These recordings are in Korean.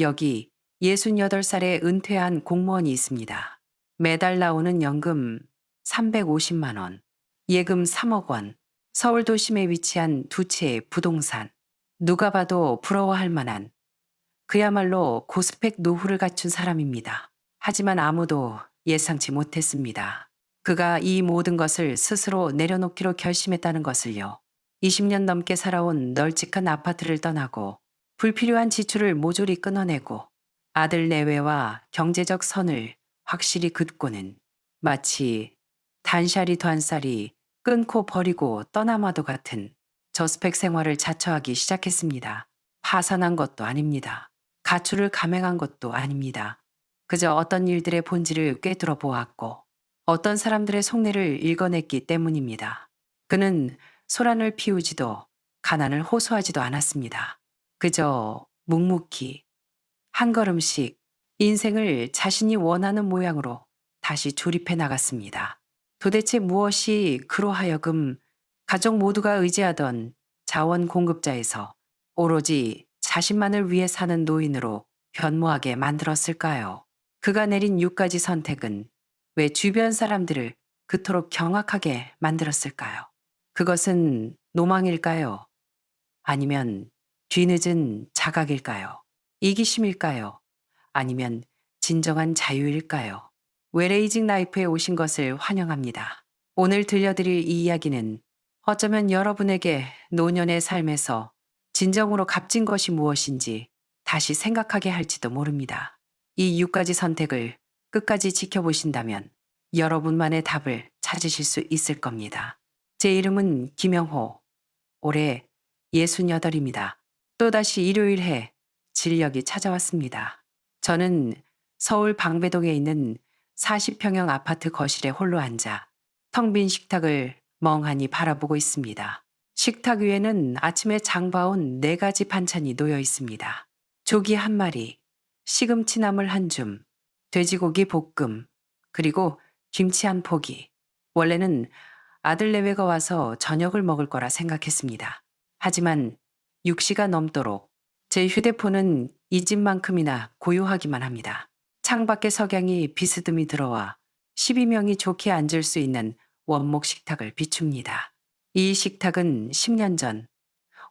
여기 68살에 은퇴한 공무원이 있습니다. 매달 나오는 연금 350만 원, 예금 3억 원, 서울 도심에 위치한 두 채의 부동산. 누가 봐도 부러워할 만한 그야말로 고스펙 노후를 갖춘 사람입니다. 하지만 아무도 예상치 못했습니다. 그가 이 모든 것을 스스로 내려놓기로 결심했다는 것을요. 20년 넘게 살아온 널찍한 아파트를 떠나고 불필요한 지출을 모조리 끊어내고 아들 내외와 경제적 선을 확실히 긋고는 마치 단샤리 단살이 끊고 버리고 떠나마도 같은 저스펙 생활을 자처하기 시작했습니다. 파산한 것도 아닙니다. 가출을 감행한 것도 아닙니다. 그저 어떤 일들의 본질을 꿰뚫어 보았고 어떤 사람들의 속내를 읽어냈기 때문입니다. 그는 소란을 피우지도 가난을 호소하지도 않았습니다. 그저 묵묵히 한 걸음씩 인생을 자신이 원하는 모양으로 다시 조립해 나갔습니다. 도대체 무엇이 그로 하여금 가족 모두가 의지하던 자원 공급자에서 오로지 자신만을 위해 사는 노인으로 변모하게 만들었을까요? 그가 내린 6가지 선택은 왜 주변 사람들을 그토록 경악하게 만들었을까요? 그것은 노망일까요? 아니면 뒤늦은 자각일까요? 이기심일까요? 아니면 진정한 자유일까요? 웨레이징 라이프에 오신 것을 환영합니다. 오늘 들려드릴 이 이야기는 어쩌면 여러분에게 노년의 삶에서 진정으로 값진 것이 무엇인지 다시 생각하게 할지도 모릅니다. 이 6가지 선택을 끝까지 지켜보신다면 여러분만의 답을 찾으실 수 있을 겁니다. 제 이름은 김영호. 올해 68입니다. 또다시 일요일에 진력이 찾아왔습니다. 저는 서울 방배동에 있는 40평형 아파트 거실에 홀로 앉아 텅 빈 식탁을 멍하니 바라보고 있습니다. 식탁 위에는 아침에 장봐온 4가지 반찬이 놓여 있습니다. 조기 1마리, 시금치 나물 1줌, 돼지고기 볶음, 그리고 김치 1포기. 원래는 아들 내외가 와서 저녁을 먹을 거라 생각했습니다. 하지만 6시가 넘도록 제 휴대폰은 이 집만큼이나 고요하기만 합니다. 창밖에 석양이 비스듬히 들어와 12명이 좋게 앉을 수 있는 원목 식탁을 비춥니다. 이 식탁은 10년 전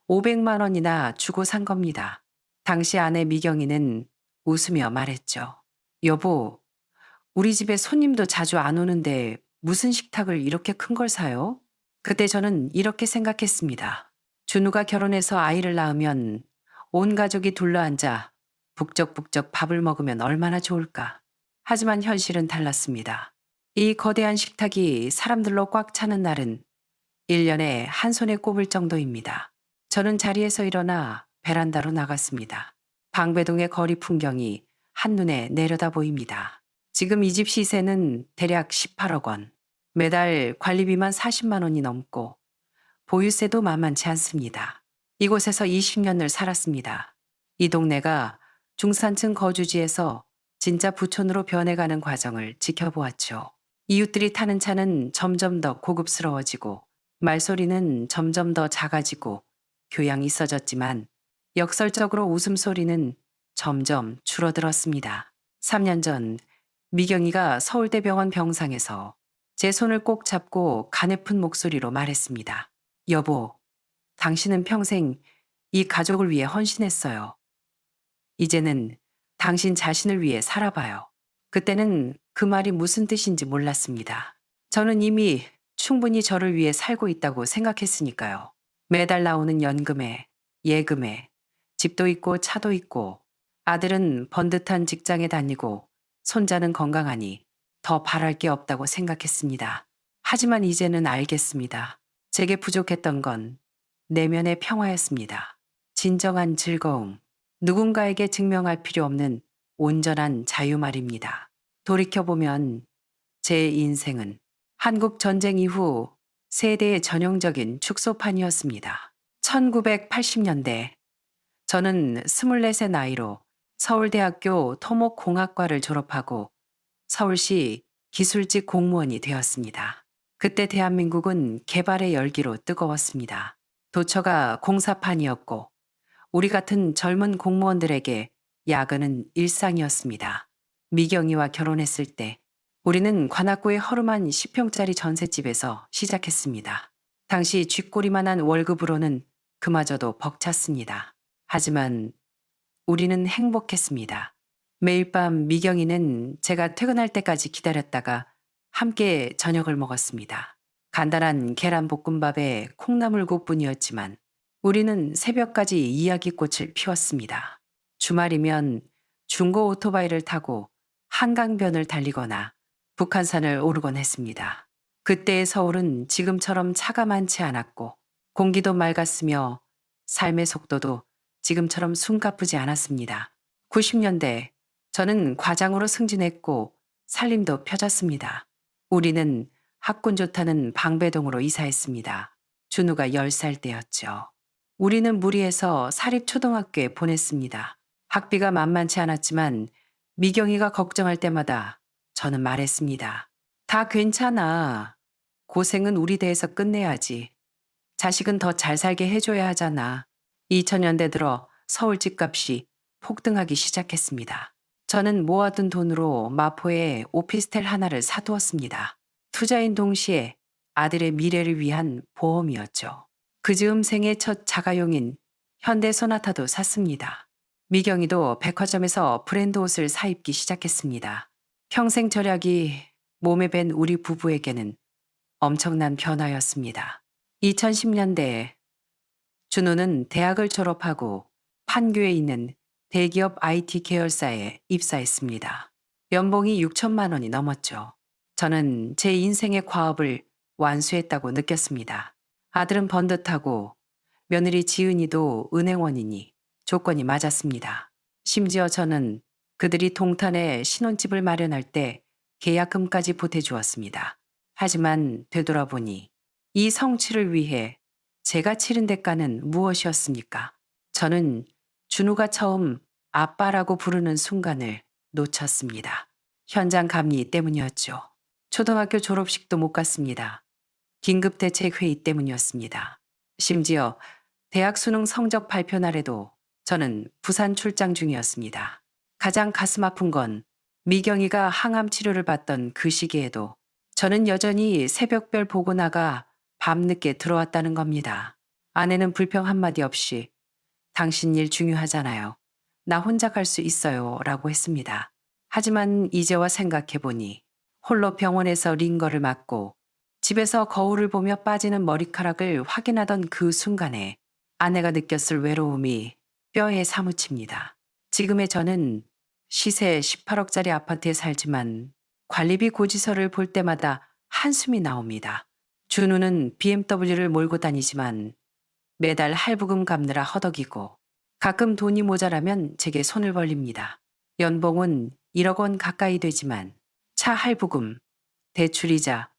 500만 원이나 주고 산 겁니다. 당시 아내 미경이는 웃으며 말했죠. 여보, 우리 집에 손님도 자주 안 오는데 무슨 식탁을 이렇게 큰 걸 사요? 그때 저는 이렇게 생각했습니다. 준우가 결혼해서 아이를 낳으면 온 가족이 둘러앉아 북적북적 밥을 먹으면 얼마나 좋을까. 하지만 현실은 달랐습니다. 이 거대한 식탁이 사람들로 꽉 차는 날은 1년에 한 손에 꼽을 정도입니다. 저는 자리에서 일어나 베란다로 나갔습니다. 방배동의 거리 풍경이 한눈에 내려다 보입니다. 지금 이 집 시세는 대략 18억 원. 매달 관리비만 40만 원이 넘고 보유세도 만만치 않습니다. 이곳에서 20년을 살았습니다. 이 동네가 중산층 거주지에서 진짜 부촌으로 변해가는 과정을 지켜보았죠. 이웃들이 타는 차는 점점 더 고급스러워지고 말소리는 점점 더 작아지고 교양이 있어졌지만 역설적으로 웃음소리는 점점 줄어들었습니다. 3년 전 미경이가 서울대병원 병상에서 제 손을 꼭 잡고 가냘픈 목소리로 말했습니다. 여보, 당신은 평생 이 가족을 위해 헌신했어요. 이제는 당신 자신을 위해 살아봐요. 그때는 그 말이 무슨 뜻인지 몰랐습니다. 저는 이미 충분히 저를 위해 살고 있다고 생각했으니까요. 매달 나오는 연금에, 예금에, 집도 있고 차도 있고, 아들은 번듯한 직장에 다니고, 손자는 건강하니 더 바랄 게 없다고 생각했습니다. 하지만 이제는 알겠습니다. 제게 부족했던 건 내면의 평화였습니다. 진정한 즐거움, 누군가에게 증명할 필요 없는 온전한 자유 말입니다. 돌이켜보면 제 인생은 한국 전쟁 이후 세대의 전형적인 축소판이었습니다. 1980년대 저는 24세 나이로 서울대학교 토목공학과를 졸업하고 서울시 기술직 공무원이 되었습니다. 그때 대한민국은 개발의 열기로 뜨거웠습니다. 도처가 공사판이었고 우리 같은 젊은 공무원들에게 야근은 일상이었습니다. 미경이와 결혼했을 때 우리는 관악구의 허름한 10평짜리 전셋집에서 시작했습니다. 당시 쥐꼬리만한 월급으로는 그마저도 벅찼습니다. 하지만 우리는 행복했습니다. 매일 밤 미경이는 제가 퇴근할 때까지 기다렸다가 함께 저녁을 먹었습니다. 간단한 계란볶음밥에 콩나물국뿐이었지만 우리는 새벽까지 이야기꽃을 피웠습니다. 주말이면 중고 오토바이를 타고 한강변을 달리거나 북한산을 오르곤 했습니다. 그때의 서울은 지금처럼 차가 많지 않았고 공기도 맑았으며 삶의 속도도 지금처럼 숨가쁘지 않았습니다. 90년대 저는 과장으로 승진했고 살림도 펴졌습니다. 우리는 학군 좋다는 방배동으로 이사했습니다. 준우가 10살 때였죠. 우리는 무리해서 사립초등학교에 보냈습니다. 학비가 만만치 않았지만 미경이가 걱정할 때마다 저는 말했습니다. 다 괜찮아. 고생은 우리 대에서 끝내야지. 자식은 더 잘 살게 해줘야 하잖아. 2000년대 들어 서울 집값이 폭등하기 시작했습니다. 저는 모아둔 돈으로 마포에 오피스텔 하나를 사두었습니다. 투자인 동시에 아들의 미래를 위한 보험이었죠. 그 즈음 생애 첫 자가용인 현대 소나타도 샀습니다. 미경이도 백화점에서 브랜드 옷을 사 입기 시작했습니다. 평생 절약이 몸에 밴 우리 부부에게는 엄청난 변화였습니다. 2010년대에 준호는 대학을 졸업하고 판교에 있는 대기업 IT 계열사에 입사했습니다. 연봉이 6천만 원이 넘었죠. 저는 제 인생의 과업을 완수했다고 느꼈습니다. 아들은 번듯하고 며느리 지은이도 은행원이니 조건이 맞았습니다. 심지어 저는 그들이 동탄에 신혼집을 마련할 때 계약금까지 보태주었습니다. 하지만 되돌아보니 이 성취를 위해 제가 치른 대가는 무엇이었습니까? 저는 준우가 처음 아빠라고 부르는 순간을 놓쳤습니다. 현장 감리 때문이었죠. 초등학교 졸업식도 못 갔습니다. 긴급대책회의 때문이었습니다. 심지어 대학 수능 성적 발표 날에도 저는 부산 출장 중이었습니다. 가장 가슴 아픈 건 미경이가 항암 치료를 받던 그 시기에도 저는 여전히 새벽별 보고 나가 밤늦게 들어왔다는 겁니다. 아내는 불평 한마디 없이 당신 일 중요하잖아요. 나 혼자 갈 수 있어요. 라고 했습니다. 하지만 이제와 생각해보니 홀로 병원에서 링거를 맞고 집에서 거울을 보며 빠지는 머리카락을 확인하던 그 순간에 아내가 느꼈을 외로움이 뼈에 사무칩니다. 지금의 저는 시세 18억짜리 아파트에 살지만 관리비 고지서를 볼 때마다 한숨이 나옵니다. 준우는 BMW를 몰고 다니지만 매달 할부금 갚느라 허덕이고 가끔 돈이 모자라면 제게 손을 벌립니다. 연봉은 1억 원 가까이 되지만 차 할부금, 대출이자,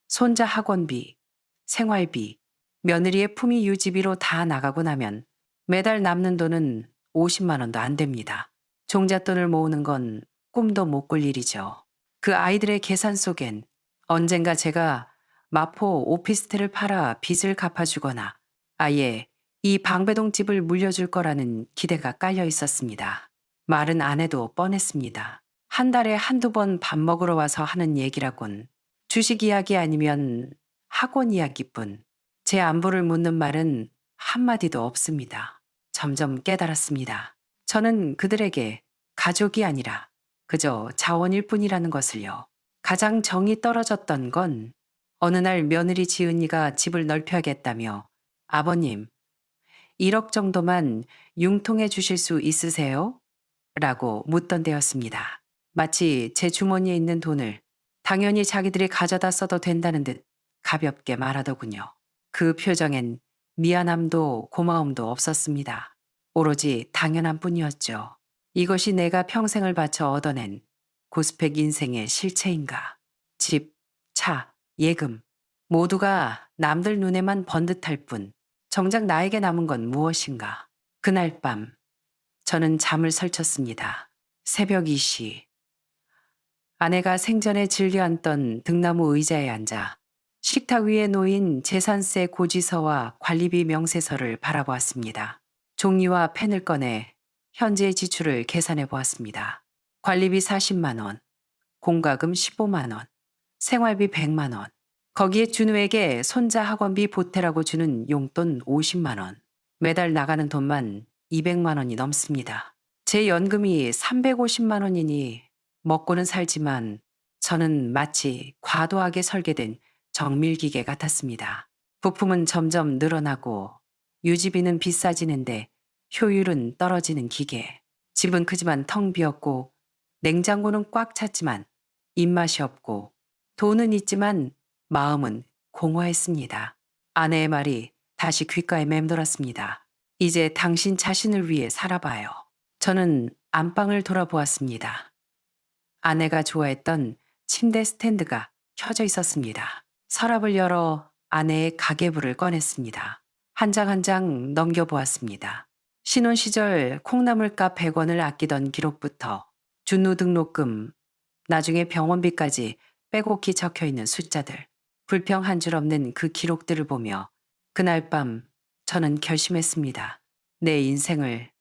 손자 학원비, 생활비, 며느리의 품위 유지비로 다 나가고 나면 매달 남는 돈은 50만 원도 안 됩니다. 종잣돈을 모으는 건 꿈도 못 꿀 일이죠. 그 아이들의 계산 속엔 언젠가 제가 마포 오피스텔을 팔아 빚을 갚아주거나 아예 이 방배동 집을 물려줄 거라는 기대가 깔려 있었습니다. 말은 안 해도 뻔했습니다. 한 달에 한두 번 밥 먹으러 와서 하는 얘기라곤 주식 이야기 아니면 학원 이야기뿐 제 안부를 묻는 말은 한마디도 없습니다. 점점 깨달았습니다. 저는 그들에게 가족이 아니라 그저 자원일 뿐이라는 것을요. 가장 정이 떨어졌던 건 어느 날 며느리 지은이가 집을 넓혀야겠다며 아버님, 1억 정도만 융통해 주실 수 있으세요? 라고 묻던 때였습니다. 마치 제 주머니에 있는 돈을 당연히 자기들이 가져다 써도 된다는 듯 가볍게 말하더군요. 그 표정엔 미안함도 고마움도 없었습니다. 오로지 당연한 뿐이었죠. 이것이 내가 평생을 바쳐 얻어낸 고스펙 인생의 실체인가. 집, 차, 예금 모두가 남들 눈에만 번듯할 뿐 정작 나에게 남은 건 무엇인가. 그날 밤 저는 잠을 설쳤습니다. 새벽 2시 아내가 생전에 즐겨 앉던 등나무 의자에 앉아 식탁 위에 놓인 재산세 고지서와 관리비 명세서를 바라보았습니다. 종이와 펜을 꺼내 현재의 지출을 계산해 보았습니다. 관리비 40만 원, 공과금 15만 원, 생활비 100만 원, 거기에 준우에게 손자 학원비 보태라고 주는 용돈 50만 원, 매달 나가는 돈만 200만 원이 넘습니다. 제 연금이 350만 원이니 먹고는 살지만 저는 마치 과도하게 설계된 정밀기계 같았습니다. 부품은 점점 늘어나고 유지비는 비싸지는데 효율은 떨어지는 기계. 집은 크지만 텅 비었고 냉장고는 꽉 찼지만 입맛이 없고 돈은 있지만 마음은 공허했습니다. 아내의 말이 다시 귓가에 맴돌았습니다. 이제 당신 자신을 위해 살아봐요. 저는 안방을 돌아보았습니다. 아내가 좋아했던 침대 스탠드가 켜져 있었습니다. 서랍을 열어 아내의 가계부를 꺼냈습니다. 한 장 한 장 넘겨보았습니다. 신혼 시절 콩나물값 100원을 아끼던 기록부터 준우 등록금, 나중에 병원비까지 빼곡히 적혀 있는 숫자들, 불평 한 줄 없는 그 기록들을 보며 그날 밤 저는 결심했습니다. 내 인생을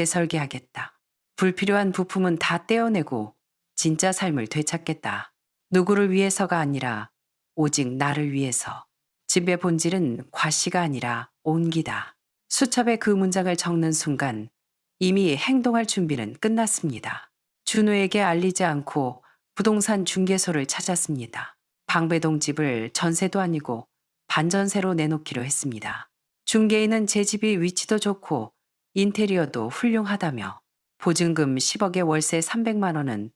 재설계하겠다. 불필요한 부품은 다 떼어내고 진짜 삶을 되찾겠다. 누구를 위해서가 아니라 오직 나를 위해서. 집의 본질은 과시가 아니라 온기다. 수첩에 그 문장을 적는 순간 이미 행동할 준비는 끝났습니다. 준우에게 알리지 않고 부동산 중개소를 찾았습니다. 방배동 집을 전세도 아니고 반전세로 내놓기로 했습니다. 중개인은 제 집이 위치도 좋고 인테리어도 훌륭하다며 보증금 10억에 월세 300만 원은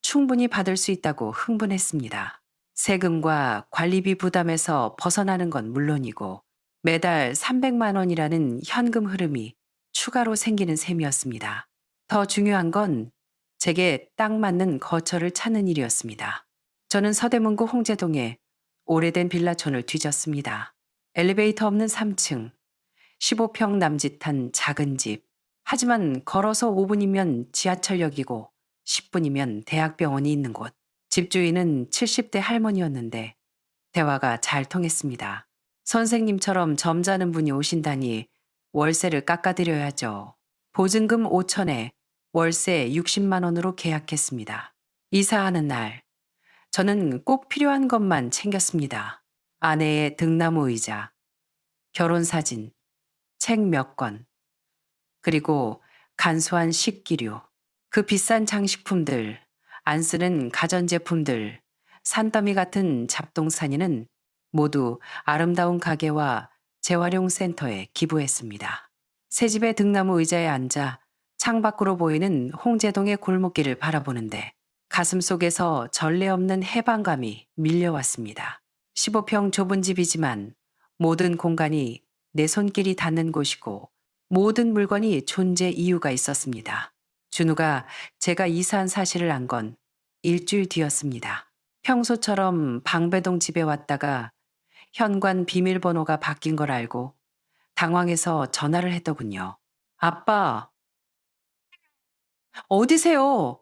충분히 받을 수 있다고 흥분했습니다. 세금과 관리비 부담에서 벗어나는 건 물론이고 매달 300만 원이라는 현금 흐름이 추가로 생기는 셈이었습니다. 더 중요한 건 제게 딱 맞는 거처를 찾는 일이었습니다. 저는 서대문구 홍제동에 오래된 빌라촌을 뒤졌습니다. 엘리베이터 없는 3층, 15평 남짓한 작은 집. 하지만 걸어서 5분이면 지하철역이고 10분이면 대학병원이 있는 곳. 집주인은 70대 할머니였는데 대화가 잘 통했습니다. 선생님처럼 점잖은 분이 오신다니 월세를 깎아드려야죠. 보증금 5천에 월세 60만 원으로 계약했습니다. 이사하는 날, 저는 꼭 필요한 것만 챙겼습니다. 아내의 등나무 의자, 결혼사진, 책 몇 권, 그리고 간소한 식기류, 그 비싼 장식품들, 안 쓰는 가전제품들, 산더미 같은 잡동사니는 모두 아름다운 가게와 재활용 센터에 기부했습니다. 새 집의 등나무 의자에 앉아 창밖으로 보이는 홍제동의 골목길을 바라보는데 가슴 속에서 전례 없는 해방감이 밀려왔습니다. 15평 좁은 집이지만 모든 공간이 내 손길이 닿는 곳이고 모든 물건이 존재 이유가 있었습니다. 준우가 제가 이사한 사실을 안 건 일주일 뒤였습니다. 평소처럼 방배동 집에 왔다가 현관 비밀번호가 바뀐 걸 알고 당황해서 전화를 했더군요. 아빠, 어디세요?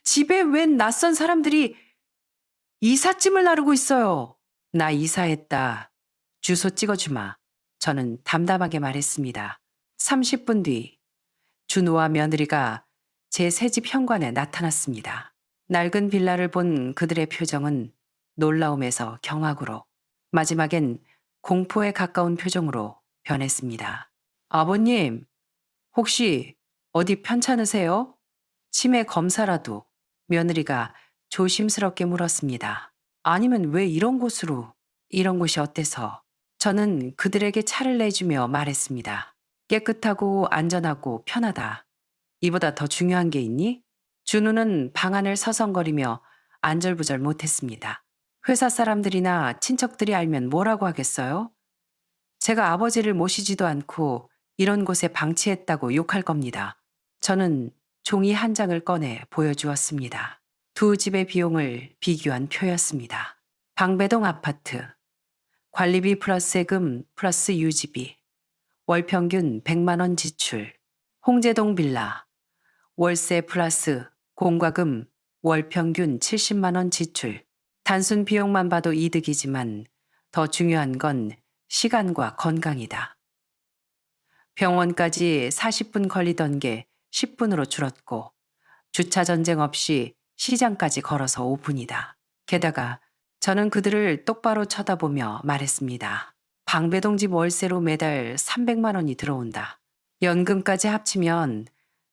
집에 웬 낯선 사람들이 이삿짐을 나르고 있어요. 나 이사했다. 주소 찍어주마. 저는 담담하게 말했습니다. 30분 뒤 준우와 며느리가 제 새집 현관에 나타났습니다. 낡은 빌라를 본 그들의 표정은 놀라움에서 경악으로 마지막엔 공포에 가까운 표정으로 변했습니다. 아버님, 혹시 어디 편찮으세요? 치매 검사라도. 며느리가 조심스럽게 물었습니다. 아니면 왜 이런 곳으로, 이런 곳이 어때서? 저는 그들에게 차를 내주며 말했습니다. 깨끗하고 안전하고 편하다. 이보다 더 중요한 게 있니? 준우는 방 안을 서성거리며 안절부절 못했습니다. 회사 사람들이나 친척들이 알면 뭐라고 하겠어요? 제가 아버지를 모시지도 않고 이런 곳에 방치했다고 욕할 겁니다. 저는 종이 한 장을 꺼내 보여주었습니다. 두 집의 비용을 비교한 표였습니다. 방배동 아파트, 관리비 플러스 세금 플러스 유지비, 월 평균 100만 원 지출, 홍제동 빌라, 월세 플러스 공과금 월 평균 70만 원 지출. 단순 비용만 봐도 이득이지만 더 중요한 건 시간과 건강이다. 병원까지 40분 걸리던 게 10분으로 줄었고 주차 전쟁 없이 시장까지 걸어서 5분이다. 게다가 저는 그들을 똑바로 쳐다보며 말했습니다. 방배동 집 월세로 매달 300만 원이 들어온다. 연금까지 합치면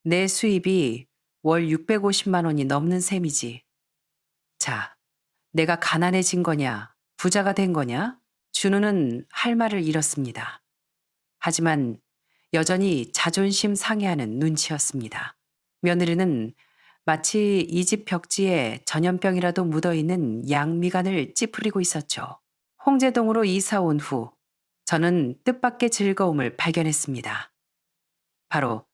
내 수입이 월 650만 원이 넘는 셈이지. 자, 내가 가난해진 거냐, 부자가 된 거냐? 준우는 할 말을 잃었습니다. 하지만 여전히 자존심 상해하는 눈치였습니다. 며느리는 마치 이 집 벽지에 전염병이라도 묻어있는 양미간을 찌푸리고 있었죠. 홍제동으로 이사 온 후 저는 뜻밖의 즐거움을 발견했습니다. 바로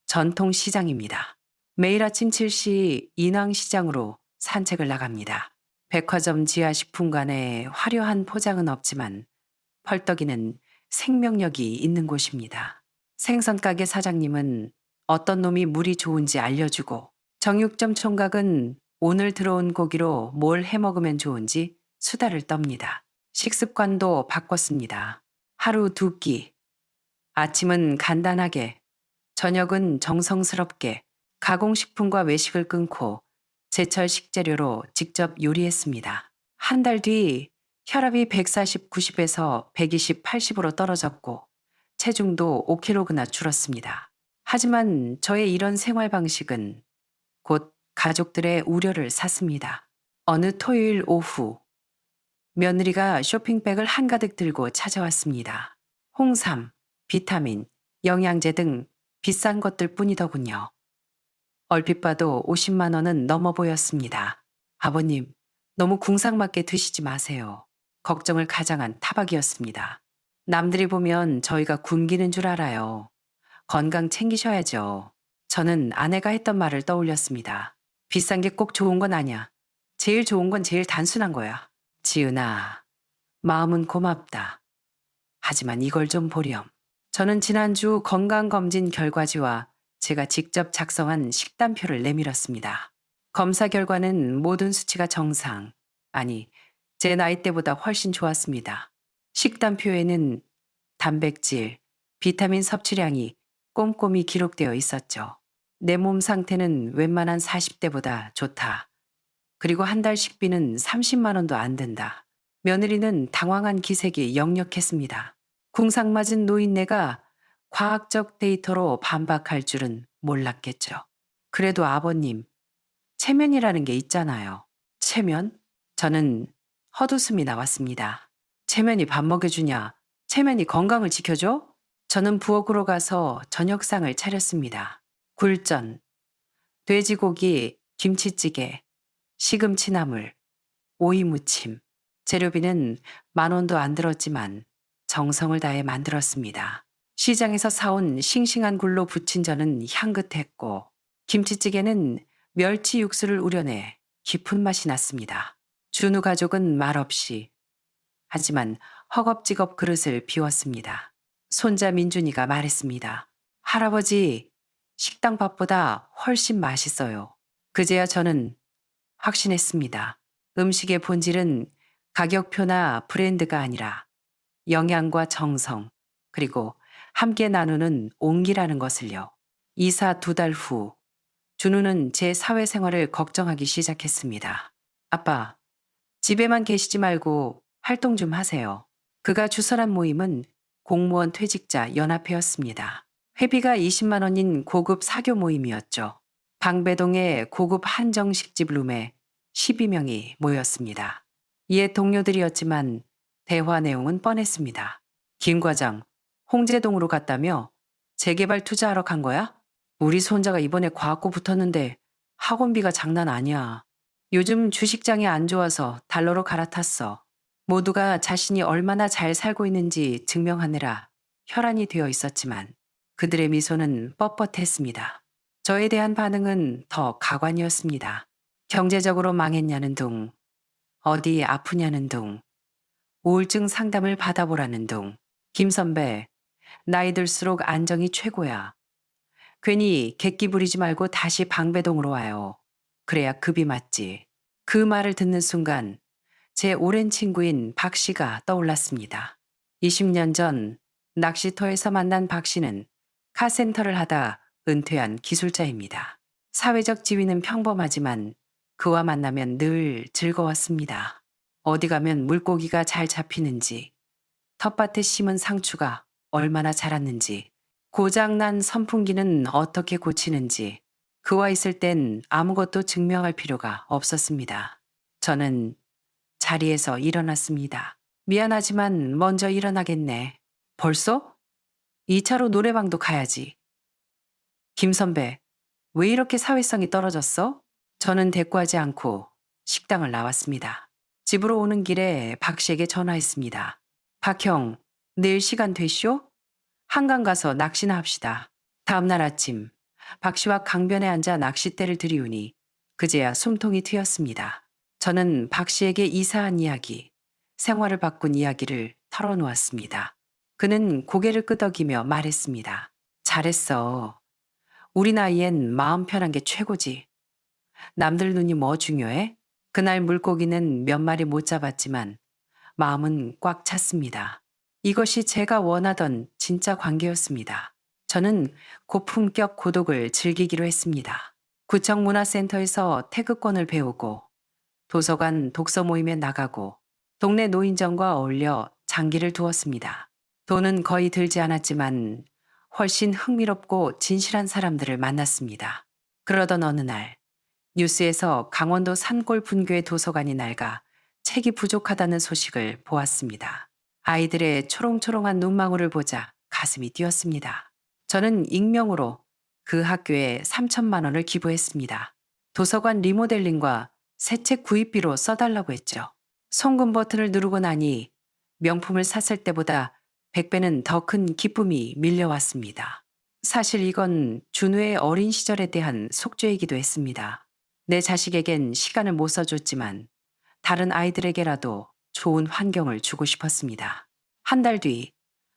전통시장입니다. 매일 아침 7시 인왕시장으로 산책을 나갑니다. 백화점 지하 식품관에 화려한 포장은 없지만 펄떡이는 생명력이 있는 곳입니다. 생선가게 사장님은 어떤 놈이 물이 좋은지 알려주고 정육점 총각은 오늘 들어온 고기로 뭘 해먹으면 좋은지 수다를 떱니다. 식습관도 바꿨습니다. 하루 2끼. 아침은 간단하게, 저녁은 정성스럽게 가공식품과 외식을 끊고 제철 식재료로 직접 요리했습니다. 한 달 뒤 혈압이 140, 90에서 120, 80으로 떨어졌고 체중도 5kg나 줄었습니다. 하지만 저의 이런 생활 방식은 곧 가족들의 우려를 샀습니다. 어느 토요일 오후 며느리가 쇼핑백을 한가득 들고 찾아왔습니다. 홍삼, 비타민, 영양제 등 비싼 것들 뿐이더군요. 얼핏 봐도 50만 원은 넘어 보였습니다. 아버님, 너무 궁상맞게 드시지 마세요. 걱정을 가장한 타박이었습니다. 남들이 보면 저희가 굶기는 줄 알아요. 건강 챙기셔야죠. 저는 아내가 했던 말을 떠올렸습니다. 비싼 게 꼭 좋은 건 아니야. 제일 좋은 건 제일 단순한 거야. 지은아, 마음은 고맙다. 하지만 이걸 좀 보렴. 저는 지난주 건강검진 결과지와 제가 직접 작성한 식단표를 내밀었습니다. 검사 결과는 모든 수치가 정상, 아니, 제 나이대보다 훨씬 좋았습니다. 식단표에는 단백질, 비타민 섭취량이 꼼꼼히 기록되어 있었죠. 내 몸 상태는 웬만한 40대보다 좋다. 그리고 한 달 식비는 30만 원도 안 된다. 며느리는 당황한 기색이 역력했습니다. 궁상맞은 노인네가 과학적 데이터로 반박할 줄은 몰랐겠죠. 그래도 아버님, 체면이라는 게 있잖아요. 체면? 저는 헛웃음이 나왔습니다. 체면이 밥 먹여주냐? 체면이 건강을 지켜줘? 저는 부엌으로 가서 저녁상을 차렸습니다. 굴전, 돼지고기, 김치찌개, 시금치 나물, 오이 무침. 재료비는 10,000원도 안 들었지만 정성을 다해 만들었습니다. 시장에서 사온 싱싱한 굴로 부친 전은 향긋했고 김치찌개는 멸치 육수를 우려내 깊은 맛이 났습니다. 준우 가족은 말없이 하지만 허겁지겁 그릇을 비웠습니다. 손자 민준이가 말했습니다. 할아버지, 식당 밥보다 훨씬 맛있어요. 그제야 저는 확신했습니다. 음식의 본질은 가격표나 브랜드가 아니라 영양과 정성, 그리고 함께 나누는 온기라는 것을요. 이사 2달 후, 준우는 제 사회생활을 걱정하기 시작했습니다. 아빠, 집에만 계시지 말고 활동 좀 하세요. 그가 주선한 모임은 공무원 퇴직자 연합회였습니다. 회비가 20만 원인 고급 사교 모임이었죠. 방배동의 고급 한정식집 룸에 12명이 모였습니다. 옛 동료들이었지만 대화 내용은 뻔했습니다. 김 과장, 홍제동으로 갔다며? 재개발 투자하러 간 거야? 우리 손자가 이번에 과학고 붙었는데 학원비가 장난 아니야. 요즘 주식장이 안 좋아서 달러로 갈아탔어. 모두가 자신이 얼마나 잘 살고 있는지 증명하느라 혈안이 되어 있었지만 그들의 미소는 뻣뻣했습니다. 저에 대한 반응은 더 가관이었습니다. 경제적으로 망했냐는 둥, 어디 아프냐는 둥, 우울증 상담을 받아보라는 둥. 김 선배, 나이 들수록 안정이 최고야. 괜히 객기 부리지 말고 다시 방배동으로 와요. 그래야 급이 맞지. 그 말을 듣는 순간 제 오랜 친구인 박 씨가 떠올랐습니다. 20년 전 낚시터에서 만난 박 씨는 카센터를 하다 은퇴한 기술자입니다. 사회적 지위는 평범하지만 그와 만나면 늘 즐거웠습니다. 어디 가면 물고기가 잘 잡히는지, 텃밭에 심은 상추가 얼마나 자랐는지, 고장난 선풍기는 어떻게 고치는지, 그와 있을 땐 아무것도 증명할 필요가 없었습니다. 저는 자리에서 일어났습니다. 미안하지만 먼저 일어나겠네. 벌써? 2차로 노래방도 가야지. 김 선배, 왜 이렇게 사회성이 떨어졌어? 저는 대꾸하지 않고 식당을 나왔습니다. 집으로 오는 길에 박 씨에게 전화했습니다. 박 형, 내일 시간 되시오? 한강 가서 낚시나 합시다. 다음날 아침, 박 씨와 강변에 앉아 낚싯대를 들이우니 그제야 숨통이 트였습니다. 저는 박 씨에게 이사한 이야기, 생활을 바꾼 이야기를 털어놓았습니다. 그는 고개를 끄덕이며 말했습니다. 잘했어. 우리 나이엔 마음 편한 게 최고지. 남들 눈이 뭐 중요해? 그날 물고기는 몇 마리 못 잡았지만 마음은 꽉 찼습니다. 이것이 제가 원하던 진짜 관계였습니다. 저는 고품격 고독을 즐기기로 했습니다. 구청 문화센터에서 태극권을 배우고 도서관 독서 모임에 나가고 동네 노인정과 어울려 장기를 두었습니다. 돈은 거의 들지 않았지만 훨씬 흥미롭고 진실한 사람들을 만났습니다. 그러던 어느 날 뉴스에서 강원도 산골 분교의 도서관이 낡아 책이 부족하다는 소식을 보았습니다. 아이들의 초롱초롱한 눈망울을 보자 가슴이 뛰었습니다. 저는 익명으로 그 학교에 3천만 원을 기부했습니다. 도서관 리모델링과 새 책 구입비로 써달라고 했죠. 송금 버튼을 누르고 나니 명품을 샀을 때보다 100배는 더 큰 기쁨이 밀려왔습니다. 사실 이건 준우의 어린 시절에 대한 속죄이기도 했습니다. 내 자식에겐 시간을 못 써줬지만 다른 아이들에게라도 좋은 환경을 주고 싶었습니다. 한 달 뒤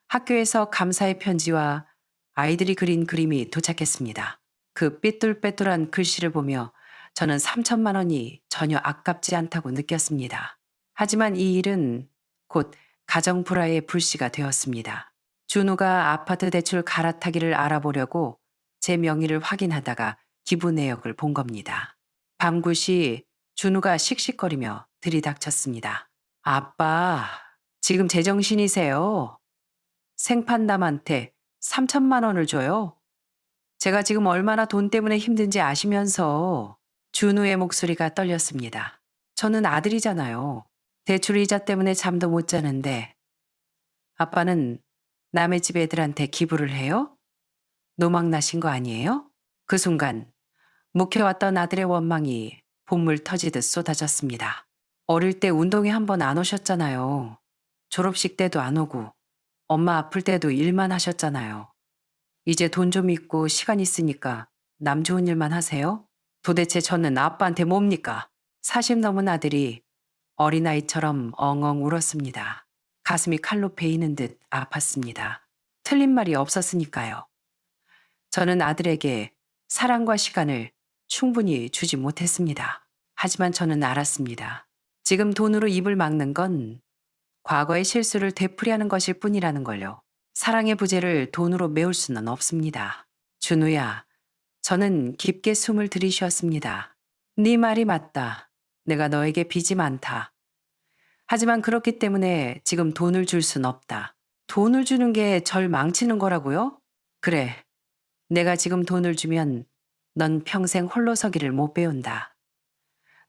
학교에서 감사의 편지와 아이들이 그린 그림이 도착했습니다. 그 삐뚤빼뚤한 글씨를 보며 저는 3천만 원이 전혀 아깝지 않다고 느꼈습니다. 하지만 이 일은 곧 가정 불화의 불씨가 되었습니다. 준우가 아파트 대출 갈아타기를 알아보려고 제 명의를 확인하다가 기부 내역을 본 겁니다. 밤 9시 준우가 씩씩거리며 들이닥쳤습니다. 아빠, 지금 제정신이세요? 생판남한테 3천만 원을 줘요? 제가 지금 얼마나 돈 때문에 힘든지 아시면서. 준우의 목소리가 떨렸습니다. 저는 아들이잖아요. 대출 이자 때문에 잠도 못 자는데 아빠는 남의 집 애들한테 기부를 해요? 노망 나신 거 아니에요? 그 순간 묵혀왔던 아들의 원망이 본물 터지듯 쏟아졌습니다. 어릴 때 운동회 한 번 안 오셨잖아요. 졸업식 때도 안 오고 엄마 아플 때도 일만 하셨잖아요. 이제 돈 좀 있고 시간 있으니까 남 좋은 일만 하세요? 도대체 저는 아빠한테 뭡니까? 40 넘은 아들이 어린아이처럼 엉엉 울었습니다. 가슴이 칼로 베이는 듯 아팠습니다. 틀린 말이 없었으니까요. 저는 아들에게 사랑과 시간을 충분히 주지 못했습니다. 하지만 저는 알았습니다. 지금 돈으로 입을 막는 건 과거의 실수를 되풀이하는 것일 뿐이라는 걸요. 사랑의 부재를 돈으로 메울 수는 없습니다. 준우야, 저는 깊게 숨을 들이쉬었습니다. 네 말이 맞다. 내가 너에게 빚이 많다. 하지만 그렇기 때문에 지금 돈을 줄 순 없다. 돈을 주는 게 절 망치는 거라고요? 그래. 내가 지금 돈을 주면 넌 평생 홀로 서기를 못 배운다.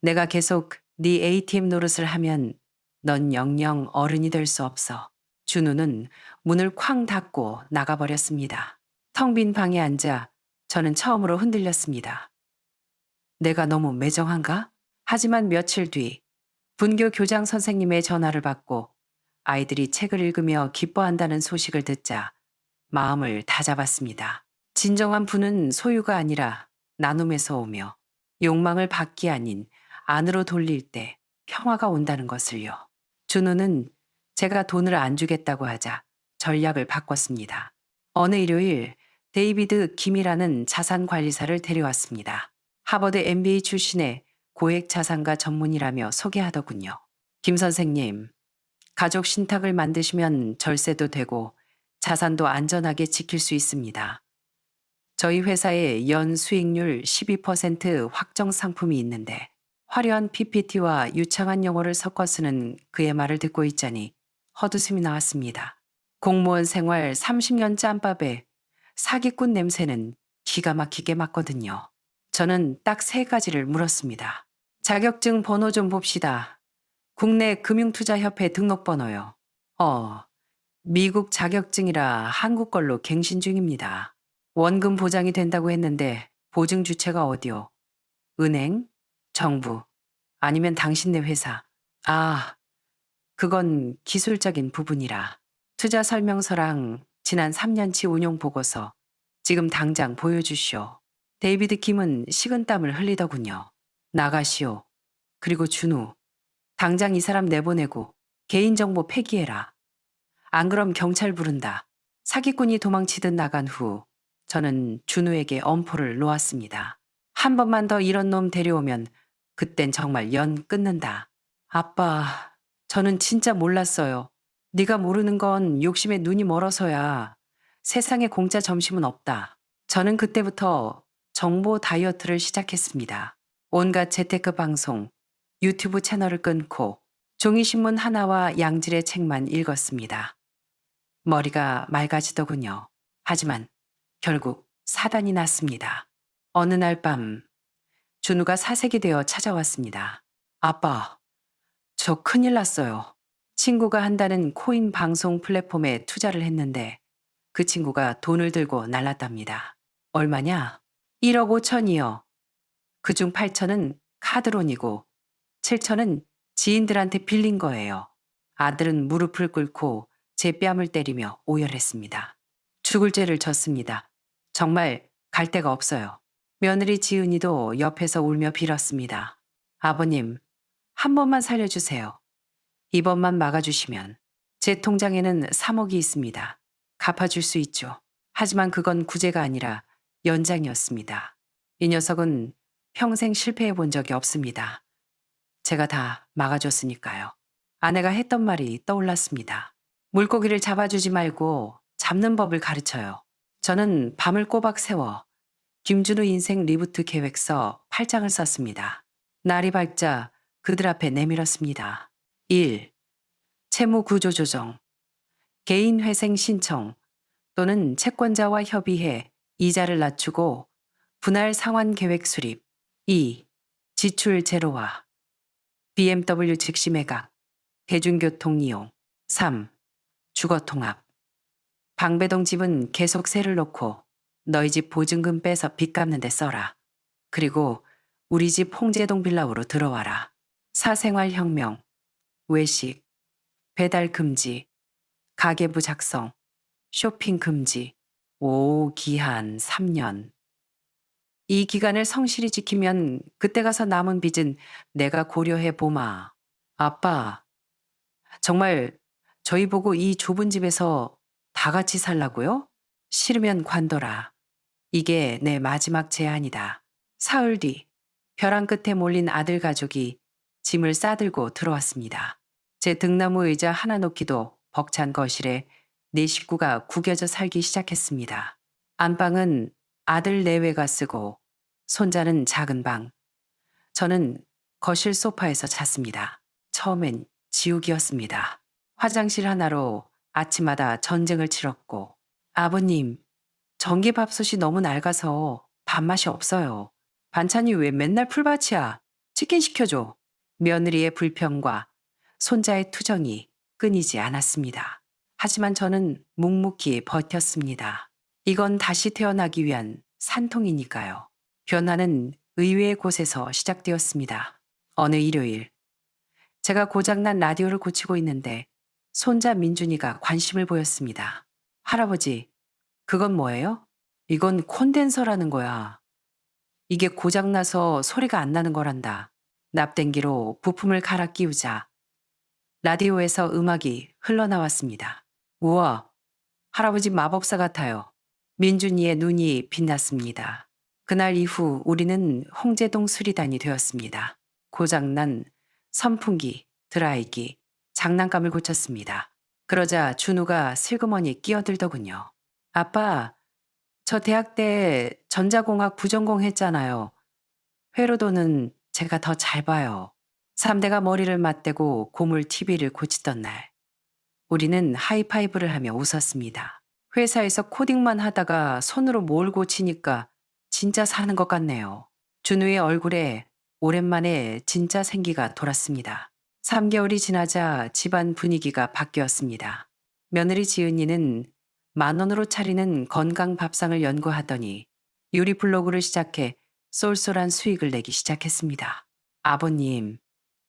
내가 계속 네 ATM 노릇을 하면 넌 영영 어른이 될 수 없어. 준우는 문을 쾅 닫고 나가버렸습니다. 텅 빈 방에 앉아 저는 처음으로 흔들렸습니다. 내가 너무 매정한가? 하지만 며칠 뒤 분교 교장 선생님의 전화를 받고 아이들이 책을 읽으며 기뻐한다는 소식을 듣자 마음을 다잡았습니다. 진정한 부는 소유가 아니라 나눔에서 오며 욕망을 받기 아닌 안으로 돌릴 때 평화가 온다는 것을요. 준우는 제가 돈을 안 주겠다고 하자 전략을 바꿨습니다. 어느 일요일 데이비드 김이라는 자산관리사를 데려왔습니다. 하버드 MBA 출신의 고액 자산가 전문이라며 소개하더군요. 김 선생님, 가족 신탁을 만드시면 절세도 되고 자산도 안전하게 지킬 수 있습니다. 저희 회사에 연 수익률 12% 확정 상품이 있는데 화려한 PPT와 유창한 용어를 섞어 쓰는 그의 말을 듣고 있자니 헛웃음이 나왔습니다. 공무원 생활 30년 짬밥에 사기꾼 냄새는 기가 막히게 맡거든요. 저는 딱 세 가지를 물었습니다. 자격증 번호 좀 봅시다. 국내 금융투자협회 등록번호요. 미국 자격증이라 한국 걸로 갱신 중입니다. 원금 보장이 된다고 했는데 보증 주체가 어디요? 은행? 정부? 아니면 당신네 회사? 아, 그건 기술적인 부분이라. 투자 설명서랑 지난 3년치 운용 보고서 지금 당장 보여주시오. 데이비드 김은 식은땀을 흘리더군요. 나가시오. 그리고 준우, 당장 이 사람 내보내고 개인정보 폐기해라. 안 그럼 경찰 부른다. 사기꾼이 도망치듯 나간 후 저는 준우에게 엄포를 놓았습니다. 한 번만 더 이런 놈 데려오면 그땐 정말 연 끊는다. 아빠, 저는 진짜 몰랐어요. 네가 모르는 건 욕심에 눈이 멀어서야. 세상에 공짜 점심은 없다. 저는 그때부터 정보 다이어트를 시작했습니다. 온갖 재테크 방송, 유튜브 채널을 끊고 종이신문 하나와 양질의 책만 읽었습니다. 머리가 맑아지더군요. 하지만 결국 사단이 났습니다. 어느 날 밤 준우가 사색이 되어 찾아왔습니다. 아빠, 저 큰일 났어요. 친구가 한다는 코인 방송 플랫폼에 투자를 했는데 그 친구가 돈을 들고 날랐답니다. 얼마냐? 1억 5천이요. 그중 8천은 카드론이고 7천은 지인들한테 빌린 거예요. 아들은 무릎을 꿇고 제 뺨을 때리며 오열했습니다. 죽을 죄를 졌습니다. 정말 갈 데가 없어요. 며느리 지은이도 옆에서 울며 빌었습니다. 아버님, 한 번만 살려주세요. 이번만 막아주시면 제 통장에는 3억이 있습니다. 갚아줄 수 있죠. 하지만 그건 구제가 아니라 연장이었습니다. 이 녀석은 평생 실패해 본 적이 없습니다. 제가 다 막아줬으니까요. 아내가 했던 말이 떠올랐습니다. 물고기를 잡아주지 말고 잡는 법을 가르쳐요. 저는 밤을 꼬박 새워 김준우 인생 리부트 계획서 8장을 썼습니다. 날이 밝자 그들 앞에 내밀었습니다. 1. 채무 구조 조정, 개인 회생 신청 또는 채권자와 협의해 이자를 낮추고 분할 상환 계획 수립. 2. 지출 제로화, BMW 즉시 매각, 대중교통 이용. 3. 주거 통합. 방배동 집은 계속 세를 놓고 너희 집 보증금 빼서 빚 갚는 데 써라. 그리고 우리 집 홍제동 빌라우로 들어와라. 사생활 혁명, 외식, 배달 금지, 가계부 작성, 쇼핑 금지, 기한 3년. 이 기간을 성실히 지키면 그때 가서 남은 빚은 내가 고려해 보마. 아빠, 정말 저희 보고 이 좁은 집에서 다 같이 살라고요? 싫으면 관둬라. 이게 내 마지막 제안이다. 사흘 뒤 벼랑 끝에 몰린 아들 가족이 짐을 싸들고 들어왔습니다. 제 등나무 의자 하나 놓기도 벅찬 거실에 네 식구가 구겨져 살기 시작했습니다. 안방은 아들 내외가 쓰고 손자는 작은 방. 저는 거실 소파에서 잤습니다. 처음엔 지옥이었습니다. 화장실 하나로 아침마다 전쟁을 치렀고 아버님, 전기밥솥이 너무 낡아서 밥맛이 없어요. 반찬이 왜 맨날 풀밭이야? 치킨 시켜줘. 며느리의 불평과 손자의 투정이 끊이지 않았습니다. 하지만 저는 묵묵히 버텼습니다. 이건 다시 태어나기 위한 산통이니까요. 변화는 의외의 곳에서 시작되었습니다. 어느 일요일, 제가 고장난 라디오를 고치고 있는데 손자 민준이가 관심을 보였습니다. 할아버지, 그건 뭐예요? 이건 콘덴서라는 거야. 이게 고장나서 소리가 안 나는 거란다. 납땜기로 부품을 갈아 끼우자 라디오에서 음악이 흘러나왔습니다. 우와, 할아버지 마법사 같아요. 민준이의 눈이 빛났습니다. 그날 이후 우리는 홍제동 수리단이 되었습니다. 고장난 선풍기, 드라이기, 장난감을 고쳤습니다. 그러자 준우가 슬그머니 끼어들더군요. 아빠, 저 대학 때 전자공학 부전공 했잖아요. 회로도는 제가 더 잘 봐요. 3대가 머리를 맞대고 고물 TV를 고치던 날, 우리는 하이파이브를 하며 웃었습니다. 회사에서 코딩만 하다가 손으로 뭘 고치니까 진짜 사는 것 같네요. 준우의 얼굴에 오랜만에 진짜 생기가 돌았습니다. 3개월이 지나자 집안 분위기가 바뀌었습니다. 며느리 지은이는 10,000원으로 차리는 건강 밥상을 연구하더니 요리 블로그를 시작해 쏠쏠한 수익을 내기 시작했습니다. 아버님,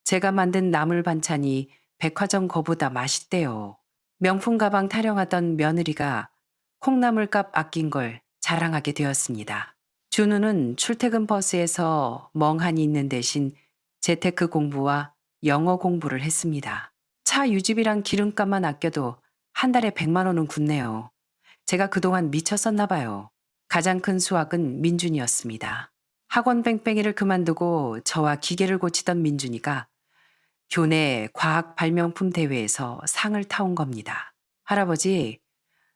제가 만든 나물 반찬이 백화점 거보다 맛있대요. 명품 가방 타령하던 며느리가 콩나물값 아낀 걸 자랑하게 되었습니다. 준우는 출퇴근 버스에서 멍하니 있는 대신 재테크 공부와 영어 공부를 했습니다. 차 유지비랑 기름값만 아껴도 한 달에 100만 원은 굳네요. 제가 그동안 미쳤었나 봐요. 가장 큰 수확은 민준이었습니다. 학원 뺑뺑이를 그만두고 저와 기계를 고치던 민준이가 교내 과학 발명품 대회에서 상을 타온 겁니다. 할아버지,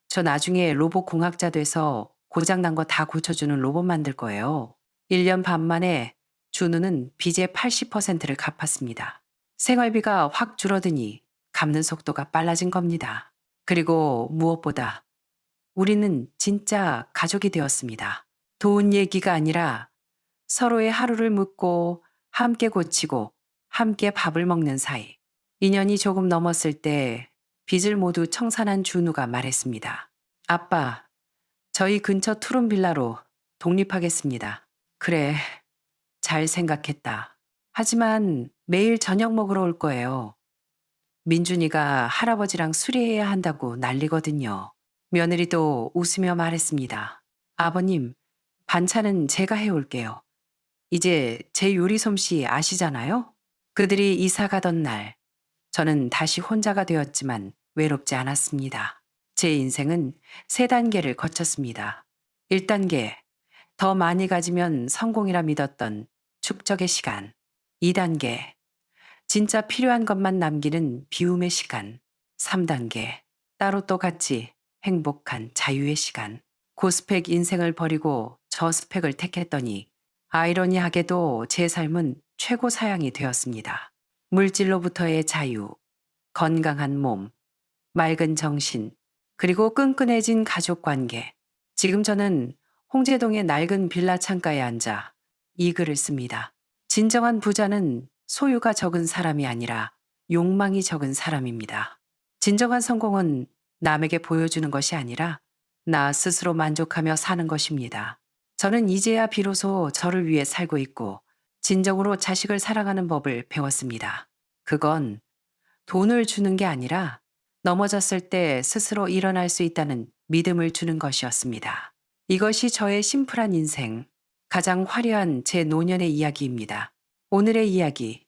저 나중에 로봇 공학자 돼서 고장난 거 다 고쳐주는 로봇 만들 거예요. 1년 반 만에 준우는 빚의 80%를 갚았습니다. 생활비가 확 줄어드니 갚는 속도가 빨라진 겁니다. 그리고 무엇보다 우리는 진짜 가족이 되었습니다. 돈 얘기가 아니라 서로의 하루를 묻고 함께 고치고 함께 밥을 먹는 사이. 2년이 조금 넘었을 때 빚을 모두 청산한 준우가 말했습니다. 아빠, 저희 근처 투룸 빌라로 독립하겠습니다. 그래, 잘 생각했다. 하지만 매일 저녁 먹으러 올 거예요. 민준이가 할아버지랑 수리해야 한다고 난리거든요. 며느리도 웃으며 말했습니다. 아버님, 반찬은 제가 해올게요. 이제 제 요리 솜씨 아시잖아요? 그들이 이사 가던 날, 저는 다시 혼자가 되었지만 외롭지 않았습니다. 제 인생은 3단계를 거쳤습니다. 1단계, 더 많이 가지면 성공이라 믿었던 축적의 시간. 2단계, 진짜 필요한 것만 남기는 비움의 시간. 3단계, 따로 또 같이 행복한 자유의 시간. 고스펙 인생을 버리고 저스펙을 택했더니 아이러니하게도 제 삶은 최고 사양이 되었습니다. 물질로부터의 자유, 건강한 몸, 맑은 정신, 그리고 끈끈해진 가족 관계. 지금 저는 홍제동의 낡은 빌라 창가에 앉아 이 글을 씁니다. 진정한 부자는 소유가 적은 사람이 아니라 욕망이 적은 사람입니다. 진정한 성공은 남에게 보여주는 것이 아니라 나 스스로 만족하며 사는 것입니다. 저는 이제야 비로소 저를 위해 살고 있고 진정으로 자식을 사랑하는 법을 배웠습니다. 그건 돈을 주는 게 아니라 넘어졌을 때 스스로 일어날 수 있다는 믿음을 주는 것이었습니다. 이것이 저의 심플한 인생, 가장 화려한 제 노년의 이야기입니다. 오늘의 이야기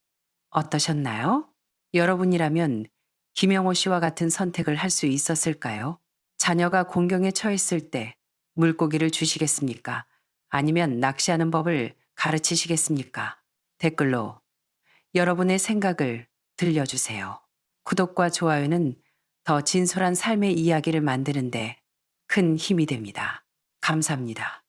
어떠셨나요? 여러분이라면 김영호 씨와 같은 선택을 할 수 있었을까요? 자녀가 공경에 처했을 때 물고기를 주시겠습니까? 아니면 낚시하는 법을 가르치시겠습니까? 댓글로 여러분의 생각을 들려주세요. 구독과 좋아요는 더 진솔한 삶의 이야기를 만드는데 큰 힘이 됩니다. 감사합니다.